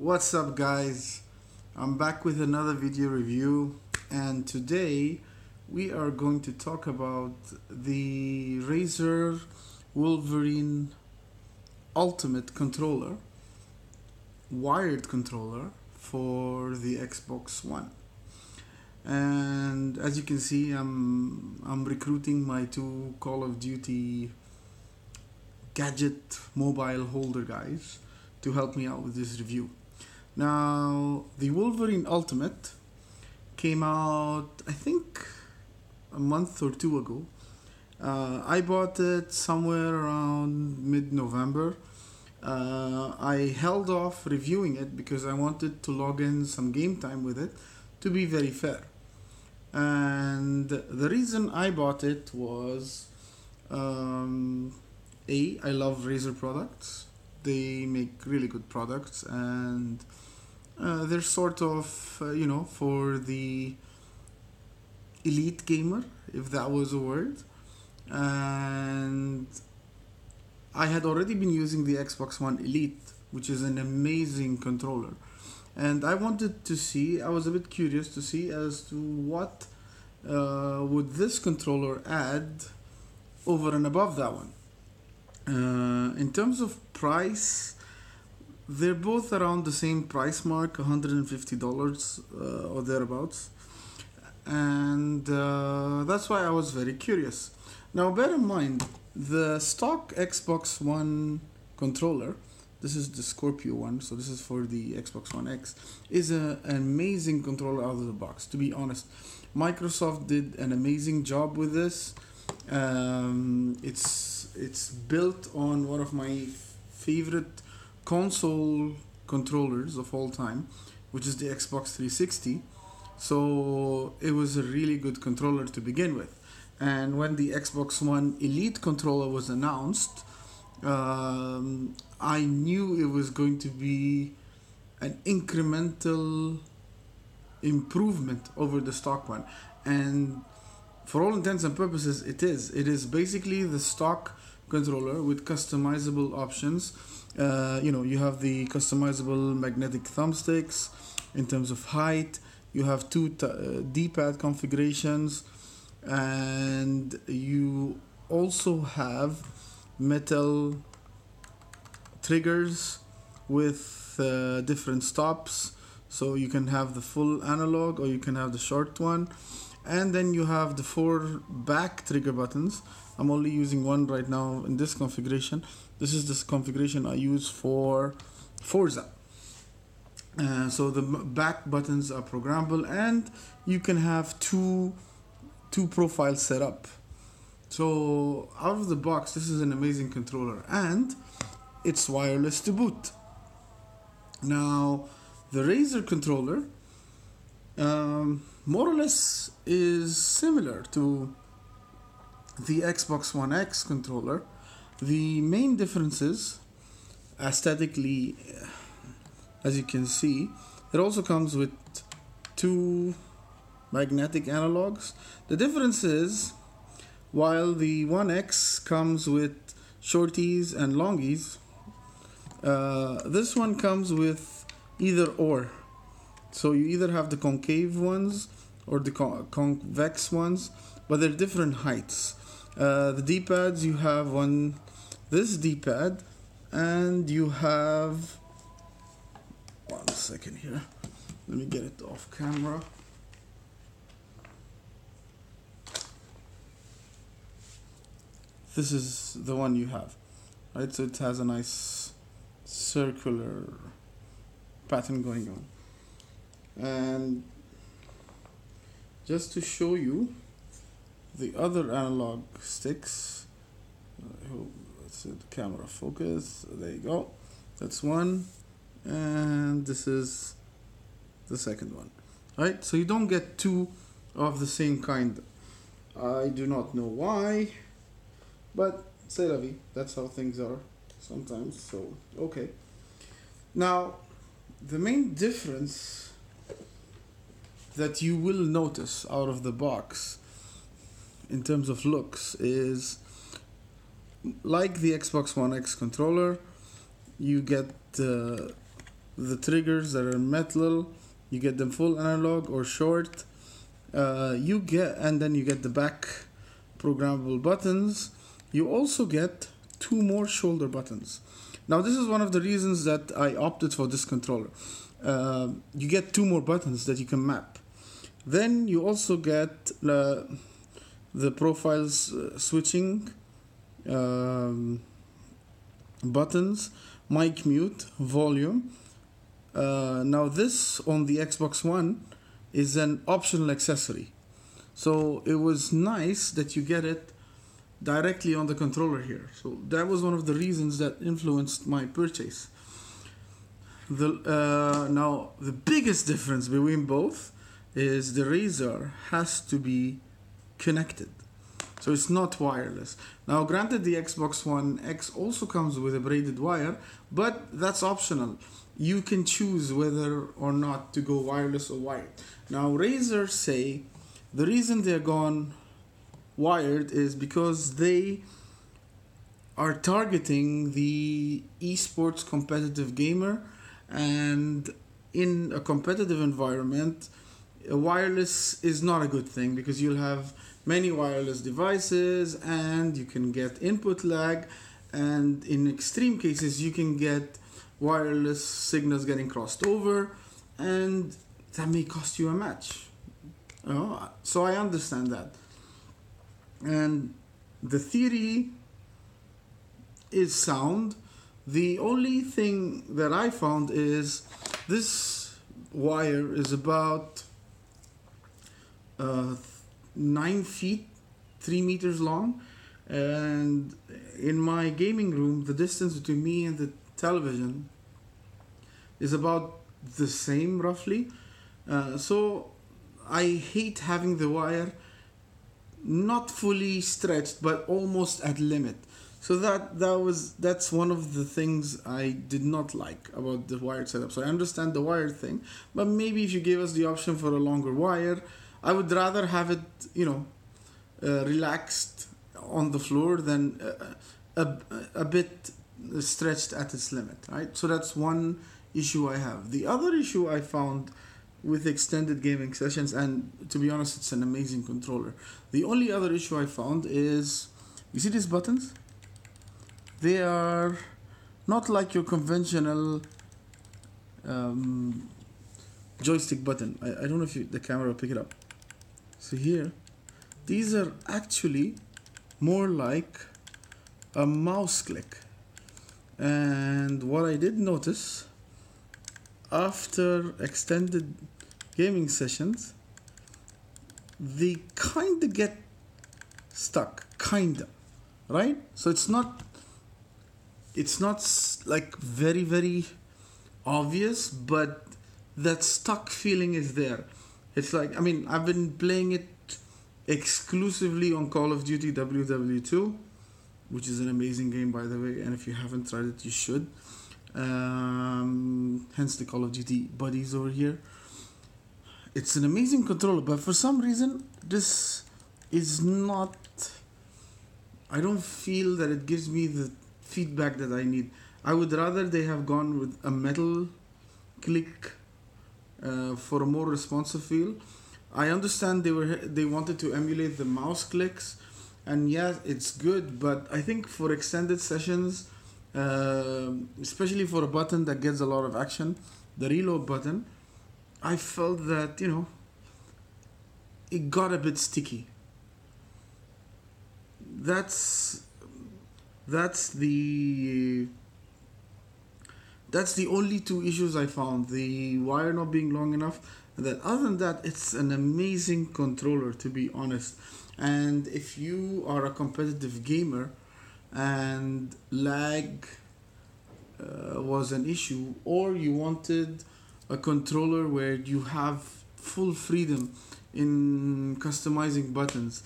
What's up, guys? I'm back with another video review, and today we are going to talk about the Razer Wolverine Ultimate controller, wired controller for the Xbox One. And as you can see, I'm recruiting my two Call of Duty gadget mobile holder guys to help me out with this review. Now, the Wolverine Ultimate came out, I think, a month or two ago. I bought it somewhere around mid-November. I held off reviewing it because I wanted to log in some game time with it, to be very fair. And the reason I bought it was, I love Razer products. They make really good products, and they're sort of, for the elite gamer, if that was a word. And I had already been using the Xbox One Elite, which is an amazing controller. And I wanted to see, I was a bit curious to see as to what would this controller add over and above that one. In terms of price, they're both around the same price mark, $150 or thereabouts, and that's why I was very curious. Now, bear in mind, the stock Xbox One controller, this is the Scorpio one, so this is for the Xbox One X, is an amazing controller out of the box, to be honest. Microsoft did an amazing job with this. It's built on one of my favorite console controllers of all time, which is the Xbox 360. So it was a really good controller to begin with. And when the Xbox One Elite controller was announced, I knew it was going to be an incremental improvement over the stock one. And for all intents and purposes, it is. It is basically the stock controller with customizable options. You have the customizable magnetic thumbsticks in terms of height. You have two D-pad configurations, and you also have metal triggers with different stops. So you can have the full analog or you can have the short one. And then you have the 4 back trigger buttons. I'm only using one right now in this configuration. This is the configuration I use for Forza. So the back buttons are programmable, and you can have two profiles set up. So out of the box, this is an amazing controller, and it's wireless to boot. Now, the Razer controller more or less is similar to the Xbox One X controller. The main differences, aesthetically, as you can see, it also comes with 2 magnetic analogs. The difference is, while the One X comes with shorties and longies, this one comes with either or. So you either have the concave ones or the convex ones, but they're different heights. The D-pads, you have this D-pad, and you have, one second here, let me get it off camera. This is the one you have, right? So it has a nice circular pattern going on. And just to show you the other analog sticks, let's see the camera focus, there you go, that's one, and this is the second one, right? So you don't get 2 of the same kind. I do not know why, but c'est la vie, that's how things are sometimes, so okay. Now, the main difference that you will notice out of the box in terms of looks is, like the Xbox One X controller, you get the triggers that are metal. You get them full analog or short. And then you get the back programmable buttons. You also get 2 more shoulder buttons. Now this is one of the reasons that I opted for this controller. You get 2 more buttons that you can map. Then you also get the profiles switching buttons, mic mute, volume. Now this on the Xbox One is an optional accessory. So it was nice that you get it directly on the controller here. So that was one of the reasons that influenced my purchase. Now the biggest difference between both is the Razer has to be connected. So it's not wireless. Now granted, the Xbox One X also comes with a braided wire, but that's optional. You can choose whether or not to go wireless or wired. Now Razer say the reason they're gone wired is because they are targeting the esports competitive gamer, and in a competitive environment, wireless is not a good thing because you'll have many wireless devices and you can get input lag, and in extreme cases you can get wireless signals getting crossed over, and that may cost you a match. So I understand that. And the theory is sound. The only thing that I found is this wire is about 9 feet, 3 meters long, and in my gaming room the distance between me and the television is about the same roughly. So I hate having the wire not fully stretched but almost at limit. So that's one of the things I did not like about the wired setup. So I understand the wired thing, but maybe if you gave us the option for a longer wire, I would rather have it, relaxed on the floor than a bit stretched at its limit, right? So that's one issue I have. The other issue I found with extended gaming sessions, and to be honest, it's an amazing controller. The only other issue I found is, you see these buttons? They are not like your conventional joystick button. I don't know if the camera will pick it up. So here, these are actually more like a mouse click. And what I did notice after extended gaming sessions, they kind of get stuck, right? So it's not like very, very obvious, but that stuck feeling is there. It's like, I've been playing it exclusively on Call of Duty WW2, which is an amazing game, by the way, and if you haven't tried it, you should. Hence the Call of Duty buddies over here. It's an amazing controller, but for some reason, this is not... I don't feel that it gives me the feedback that I need. I would rather they have gone with a metal click for a more responsive feel. I understand they wanted to emulate the mouse clicks, and yeah, it's good, but I think for extended sessions, especially for a button that gets a lot of action, the reload button, I felt that, it got a bit sticky. That's the only 2 issues I found. The wire not being long enough, and then other than that, it's an amazing controller, to be honest. And if you are a competitive gamer and lag was an issue, or you wanted a controller where you have full freedom in customizing buttons,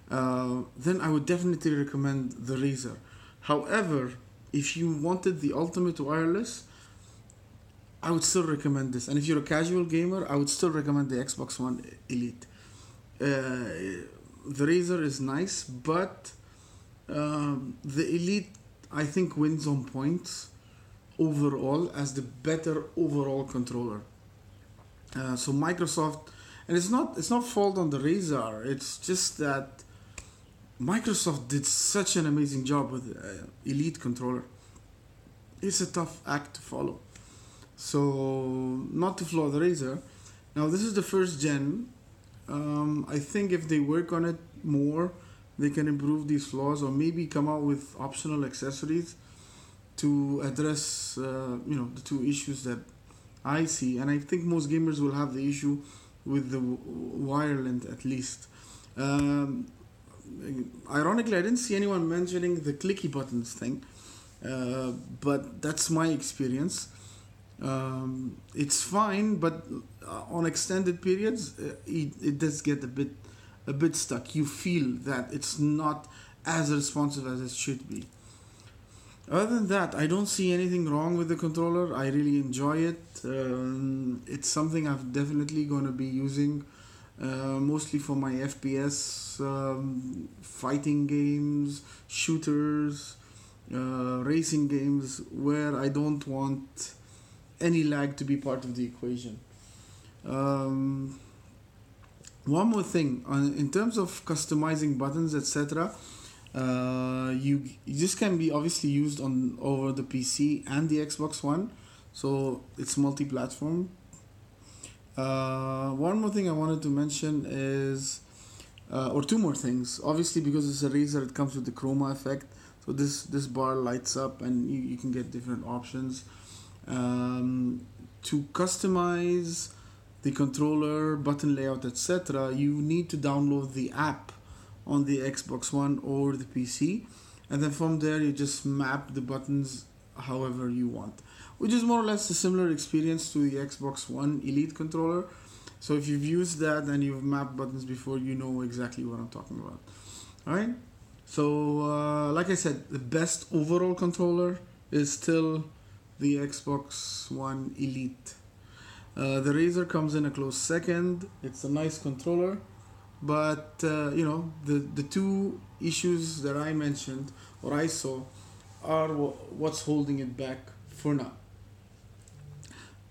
then I would definitely recommend the Razer. However, if you wanted the ultimate wireless, I would still recommend this. And if you're a casual gamer, I would still recommend the Xbox One Elite. The Razer is nice, but the Elite, I think, wins on points. overall as the better overall controller. So Microsoft, and it's not fault on the Razer. It's just that Microsoft did such an amazing job with Elite controller. It's a tough act to follow. So not to flaw the Razer. Now this is the first gen. I think if they work on it more, they can improve these flaws, or maybe come out with optional accessories to address the two issues that I see. And I think most gamers will have the issue with the wire length at least. Ironically, I didn't see anyone mentioning the clicky buttons thing, but that's my experience. It's fine, but on extended periods, it does get a bit stuck. You feel that it's not as responsive as it should be. Other than that, I don't see anything wrong with the controller. I really enjoy it. It's something I'm definitely going to be using, mostly for my FPS, fighting games, shooters, racing games, where I don't want any lag to be part of the equation. One more thing, in terms of customizing buttons, etc., you this can be obviously used on over the PC and the Xbox One, so it's multi-platform. One more thing I wanted to mention is, or two more things. Obviously, because it's a Razer, it comes with the Chroma Effect, so this bar lights up and you can get different options. To customize the controller, button layout, etc., you need to download the app on the Xbox One or the PC, and then from there you just map the buttons however you want, which is more or less a similar experience to the Xbox One Elite controller. So if you've used that and you've mapped buttons before, you know exactly what I'm talking about. Alright, so like I said, the best overall controller is still the Xbox One Elite. The Razer comes in a close second. It's a nice controller, but the two issues that I mentioned or I saw are what's holding it back for now.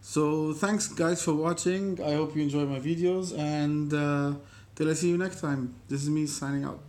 So thanks guys for watching. I hope you enjoy my videos, and till I see you next time, this is me signing out.